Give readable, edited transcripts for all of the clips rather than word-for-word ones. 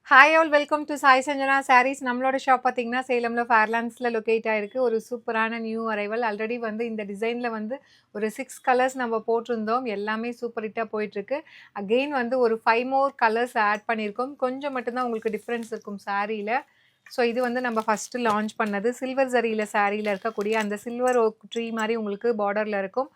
Hi all welcome to Sai Sanjana sarees. நம்மளோட shop பார்த்தீங்கன்னா சேலமில் ஃபேர்லாண்ட்ஸில் locate ஆகிருக்கு. ஒரு சூப்பரான நியூ அரைவல். ஆல்ரெடி வந்து இந்த டிசைனில் வந்து ஒரு 6 கலர்ஸ் நம்ம போட்டிருந்தோம். எல்லாமே சூப்பர் ஹிட்டாக போயிட்டுருக்கு. அகெயின் வந்து ஒரு 5 மோர் கலர்ஸ் ஆட் பண்ணியிருக்கோம். கொஞ்சம் மட்டும்தான் உங்களுக்கு டிஃப்ரென்ஸ் இருக்கும் சாரியில். ஸோ இது வந்து நம்ம ஃபஸ்ட்டு லான்ச் பண்ணது சில்வர் ஜரியில் சாரியில் இருக்கக்கூடிய அந்த சில்வர் ஓக் ட்ரீ மாதிரி உங்களுக்கு பார்டரில் இருக்கும்.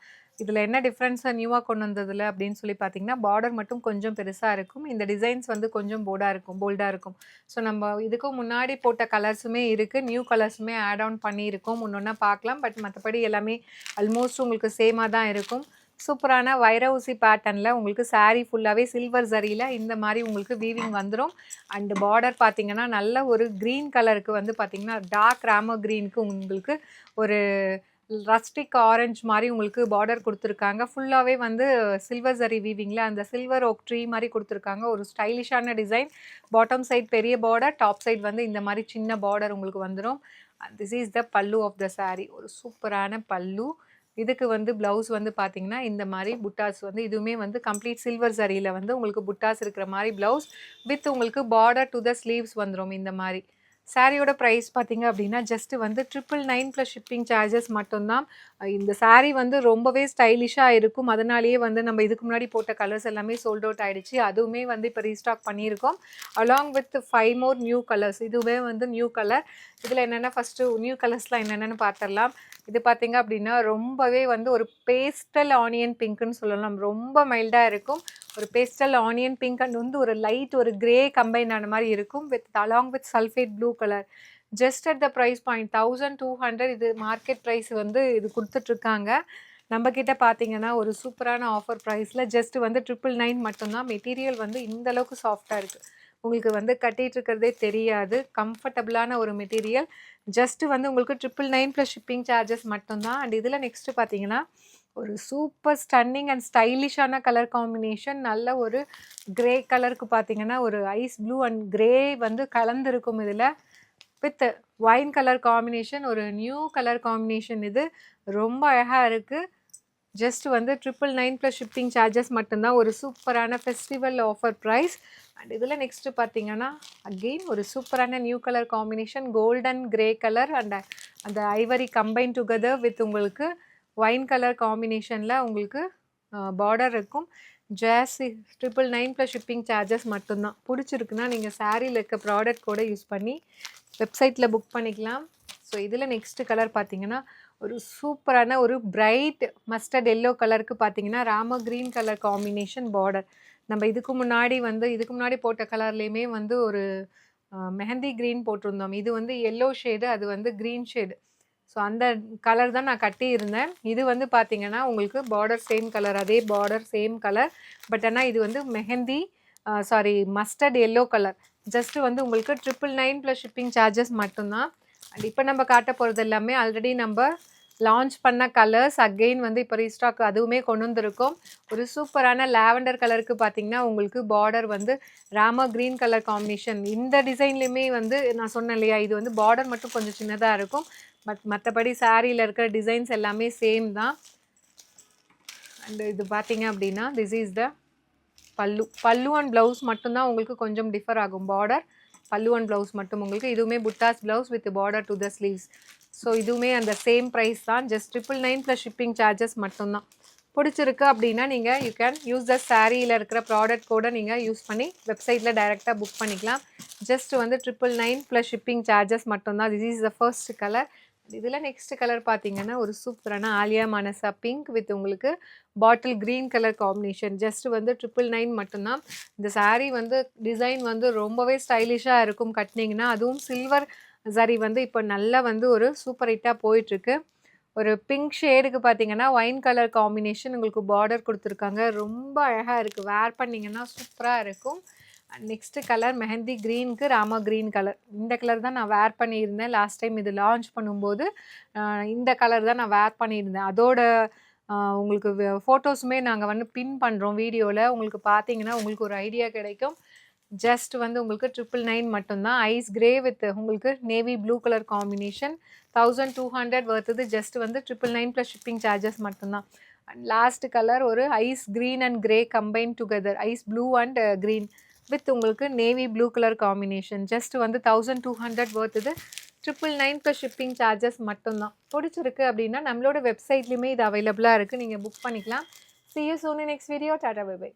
இதில் என்ன டிஃப்ரென்ஸை நியூவாக கொண்டு வந்ததில்ல அப்படின்னு சொல்லி பார்த்தீங்கன்னா, பார்டர் மட்டும் கொஞ்சம் பெருசாக இருக்கும். இந்த டிசைன்ஸ் வந்து கொஞ்சம் போல்டாக இருக்கும். ஸோ நம்ம இதுக்கும் முன்னாடி போட்ட கலர்ஸுமே இருக்குது. நியூ கலர்ஸுமே ஆட் ஆன் பண்ணியிருக்கோம். ஒன்றா பார்க்கலாம். பட் மற்றபடி எல்லாமே ஆல்மோஸ்ட் உங்களுக்கு சேமாக தான் இருக்கும். சூப்பரான வைர ஊசி பேட்டர்னில் உங்களுக்கு சாரீ ஃபுல்லாகவே சில்வர் ஜரியில் இந்த மாதிரி உங்களுக்கு வீவிங் வந்துடும். அண்டு பார்டர் பார்த்தீங்கன்னா நல்ல ஒரு க்ரீன் கலருக்கு வந்து பார்த்தீங்கன்னா டார்க் ராமோ க்ரீனுக்கு உங்களுக்கு ஒரு ரஸ்டிக் ஆரஞ்ச் மாதிரி உங்களுக்கு பார்டர் கொடுத்துருக்காங்க. ஃபுல்லாகவே வந்து சில்வர் ஜரி வீவிங்கில் அந்த சில்வர் ஓக் ட்ரீ மாதிரி கொடுத்துருக்காங்க. ஒரு ஸ்டைலிஷான டிசைன். பாட்டம் சைட் பெரிய பார்டர், டாப் சைட் வந்து இந்த மாதிரி சின்ன பார்டர் உங்களுக்கு வந்துடும். திஸ் இஸ் த பல்லு ஆஃப் த சாரீ. ஒரு சூப்பரான பல்லு. இதுக்கு வந்து ப்ளவுஸ் வந்து பார்த்தீங்கன்னா இந்த மாதிரி புட்டாஸ் வந்து இதுவுமே வந்து கம்ப்ளீட் சில்வர் ஜரியில் வந்து உங்களுக்கு புட்டாஸ் இருக்கிற மாதிரி ப்ளவுஸ் வித் உங்களுக்கு பார்டர் டு த ஸ்லீவ்ஸ் வந்துடும் இந்த மாதிரி. சாரியோட ப்ரைஸ் பார்த்தீங்க அப்படின்னா ஜஸ்ட் வந்து 999 ப்ளஸ் ஷிப்பிங் சார்ஜஸ் மட்டும்தான். இந்த சாரீ வந்து ரொம்பவே ஸ்டைலிஷாக இருக்கும். அதனாலேயே வந்து நம்ம இதுக்கு முன்னாடி போட்ட கலர்ஸ் எல்லாமே சோல்ட் அவுட் ஆகிடுச்சு. அதுவுமே வந்து இப்போ ரீஸ்டாக் பண்ணியிருக்கோம். Along with 5 more new colours. இதுவே வந்து நியூ கலர். இதில் என்னென்ன ஃபஸ்ட்டு நியூ கலர்ஸ்லாம் என்னென்னு பார்த்துடலாம். இது பார்த்தீங்க அப்படின்னா ரொம்பவே வந்து ஒரு பேஸ்டல் ஆனியன் பிங்க்குன்னு சொல்லலாம். ரொம்ப மைல்டாக இருக்கும். ஒரு பேஸ்டல் ஆனியன் பிங்க் அண்ட் வந்து ஒரு லைட் ஒரு கிரே கம்பைன் ஆன மாதிரி இருக்கும் along with sulphate blue colour. Just at the price point 1200. இது மார்க்கெட் ப்ரைஸ் வந்து இது கொடுத்துட்ருக்காங்க. நம்மக்கிட்ட பார்த்தீங்கன்னா ஒரு சூப்பரான ஆஃபர் ப்ரைஸில் ஜஸ்ட் வந்து 999 மட்டும்தான். மெட்டீரியல் வந்து இந்தளவுக்கு சாஃப்டாக இருக்குது. உங்களுக்கு வந்து கட்டிகிட்டு இருக்கிறதே தெரியாது. கம்ஃபர்டபுளான ஒரு மெட்டீரியல். ஜஸ்ட்டு வந்து உங்களுக்கு 999 ப்ளஸ் ஷிப்பிங் சார்ஜஸ் மட்டும்தான். அண்ட் இதில் நெக்ஸ்ட்டு பார்த்தீங்கன்னா ஒரு சூப்பர் ஸ்டன்னிங் அண்ட் ஸ்டைலிஷான கலர் காம்பினேஷன். நல்ல ஒரு கிரே கலருக்கு பார்த்தீங்கன்னா ஒரு ஐஸ் ப்ளூ அண்ட் கிரே வந்து கலந்துருக்கும். இதில் வித் ஒயின் கலர் காம்பினேஷன், ஒரு நியூ கலர் காம்பினேஷன். இது ரொம்ப அழகாக இருக்குது. ஜஸ்ட் வந்து 999 ப்ளஸ் ஷிப்பிங் சார்ஜஸ் மட்டும்தான். ஒரு சூப்பரான ஃபெஸ்டிவல் ஆஃபர் ப்ரைஸ். அண்ட் இதில் நெக்ஸ்ட்டு பார்த்தீங்கன்னா அகெயின் ஒரு சூப்பரான new colour combination. Golden grey colour and அந்த ஐவரி கம்பைன் டுகெதர் வித் உங்களுக்கு ஒயின் கலர் காம்பினேஷனில் உங்களுக்கு பார்டர் இருக்கும். ஜஸ்ட் 999 ப்ளஸ் ஷிப்பிங் சார்ஜஸ் மட்டும்தான். பிடிச்சிருக்குன்னா நீங்கள் சாரியில் இருக்க ப்ராடக்ட் கூட யூஸ் பண்ணி வெப்சைட்டில் புக் பண்ணிக்கலாம். ஸோ இதில் நெக்ஸ்ட்டு கலர் பார்த்தீங்கன்னா ஒரு சூப்பரான ஒரு பிரைட் மஸ்டர்ட் எல்லோ கலருக்கு பார்த்தீங்கன்னா Rama green colour combination border. நம்ம இதுக்கு முன்னாடி போட்ட கலர்லேயுமே வந்து ஒரு மெஹந்தி க்ரீன் போட்டிருந்தோம். இது வந்து எல்லோ ஷேடு, அது வந்து க்ரீன் ஷேடு. ஸோ அந்த கலர் தான் நான் கட்டியிருந்தேன். இது வந்து பார்த்தீங்கன்னா உங்களுக்கு பார்டர் சேம் கலர், அதே பார்டர் சேம் கலர். பட் ஆனால் இது வந்து mehndi mustard yellow colour. Just வந்து உங்களுக்கு 999 ப்ளஸ் ஷிப்பிங் சார்ஜஸ் மட்டும்தான். அண்ட் இப்போ நம்ம காட்ட போகிறது எல்லாமே ஆல்ரெடி நம்ம லான்ச் பண்ண கலர்ஸ். அகெயின் வந்து இப்போ ரீஸ்டாக் அதுவுமே கொண்டு வந்திருக்கோம். ஒரு சூப்பரான லாவெண்டர் கலருக்கு பார்த்தீங்கன்னா உங்களுக்கு பார்டர் வந்து ராம க்ரீன் கலர் காம்பினேஷன். இந்த டிசைன்லேயுமே வந்து நான் சொன்னேன் இல்லையா, இது வந்து பார்டர் மட்டும் கொஞ்சம் சின்னதாக இருக்கும். பட் மற்றபடி சாரியில் இருக்கிற டிசைன்ஸ் எல்லாமே சேம் தான். அண்ட் இது பார்த்தீங்க அப்படின்னா திஸ் இஸ் த பல்லு அண்ட் ப்ளவுஸ் மட்டும்தான் உங்களுக்கு கொஞ்சம் டிஃபர் ஆகும். பார்டர் பல்லு அண்ட் ப்ளவுஸ் மட்டும் உங்களுக்கு. இதுவுமே புட்டாஸ் blouse with border to the sleeves. So இதுவுமே அந்த சேம் ப்ரைஸ் தான். ஜஸ்ட் 999 ப்ளஸ் ஷிப்பிங் சார்ஜஸ் மட்டும்தான். பிடிச்சிருக்கு அப்படின்னா நீங்கள் யூ கேன் யூஸ் த சாரியில் இருக்கிற ப்ராடக்ட் கூட நீங்கள் யூஸ் பண்ணி வெப்சைட்டில் டைரெக்டாக புக் பண்ணிக்கலாம். ஜஸ்ட் வந்து 999 ப்ளஸ் ஷிப்பிங் சார்ஜஸ் மட்டும்தான். This is the first colour. இதில் நெக்ஸ்ட் கலர் பார்த்தீங்கன்னா ஒரு சூப்பரான ஆலியா மனசா பிங்க் வித் உங்களுக்கு bottle green colour combination. Just வந்து 999 மட்டும்தான். இந்த சாரீ வந்து டிசைன் வந்து ரொம்பவே ஸ்டைலிஷாக இருக்கும் கட்டினீங்கன்னா. அதுவும் சில்வர் சாரீ வந்து இப்போ நல்லா வந்து ஒரு சூப்பர் ஹிட்டாக போயிட்டுருக்கு. ஒரு பிங்க் ஷேடுக்கு பார்த்தீங்கன்னா ஒயின் கலர் காம்பினேஷன் உங்களுக்கு பார்டர் கொடுத்துருக்காங்க. ரொம்ப அழகாக இருக்குது. வேர் பண்ணிங்கன்னா சூப்பராக இருக்கும். நெக்ஸ்ட்டு கலர் மெஹந்தி க்ரீனுக்கு ராமா க்ரீன் கலர். இந்த கலர் தான் நான் வேர் பண்ணியிருந்தேன் லாஸ்ட் டைம் இது லான்ச் பண்ணும்போது. இந்த கலர் தான் நான் வேர் பண்ணியிருந்தேன். அதோட உங்களுக்கு ஃபோட்டோஸுமே நாங்கள் வந்து பின் பண்ணுறோம் வீடியோவில். உங்களுக்கு பார்த்தீங்கன்னா உங்களுக்கு ஒரு ஐடியா கிடைக்கும். ஜஸ்ட் வந்து உங்களுக்கு 999 மட்டும்தான். ஐஸ் கிரே வித் உங்களுக்கு நேவி ப்ளூ கலர் காம்பினேஷன். 1200 வருது. ஜஸ்ட் வந்து 999 ப்ளஸ் ஷிப்பிங் சார்ஜஸ் மட்டும்தான். அண்ட் லாஸ்ட் கலர் ஒரு ice green and grey combine together. Ice blue and green. With உங்களுக்கு navy blue colour combination. Just வந்து 1200 வொர்த் இது. 999 plus shipping charges மட்டும்தான். பிடிச்சிருக்கு அப்படின்னா நம்மளோட வெப்சைட்லேயுமே இது அவைலபிளாக இருக்குது. நீங்கள் புக் பண்ணிக்கலாம். See you soon in next video. Tata, bye bye.